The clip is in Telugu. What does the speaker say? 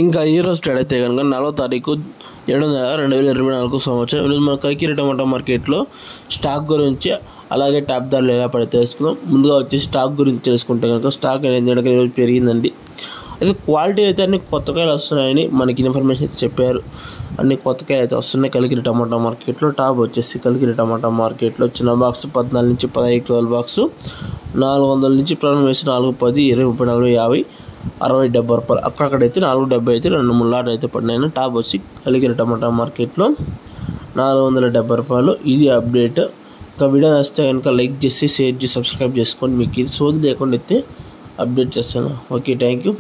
ఇంకా ఈరోజు ట్రేడ్ అయితే కనుక 4వ తారీఖు 7వ నెల 2024 సంవత్సరం. ఈరోజు మన కైకిరి టమాటా మార్కెట్లో స్టాక్ గురించి అలాగే టాప్ ధరలు ఎలా పడితే తెలుసుకుందాం. ముందుగా వచ్చి స్టాక్ గురించి తెలుసుకుంటే కనుక స్టాక్ అనేది ఈరోజు పెరిగిందండి. అయితే క్వాలిటీ అయితే అన్ని కొత్తకాయలు వస్తున్నాయని మనకి ఇన్ఫర్మేషన్ అయితే చెప్పారు. అన్ని కొత్తకాయలు అయితే వస్తున్నాయి కలికిరి టమాటా మార్కెట్లో. టాప్ వచ్చేసి కలికిరి టమాటా మార్కెట్లో చిన్న బాక్స్ 14 నుంచి 15 కిలోల బాక్స్ 400 నుంచి ప్రారంభం వేసి 4, 10, 20, 34, 50, 60, 70 రూపాయలు. అక్కడైతే 470 అయితే 2-3 లాట్ అయితే పడినాయి. టాప్ వచ్చి కలికిరి టమాటా మార్కెట్లో 470 రూపాయలు. ఇది అప్డేట్. ఇంకా వీడియో నచ్చితే కనుక లైక్ చేసి షేర్ చేసి సబ్స్క్రైబ్ చేసుకోండి. మీకు ఇది సోది లేకుండా అయితే అప్డేట్ చేస్తాను. Okay, thank you.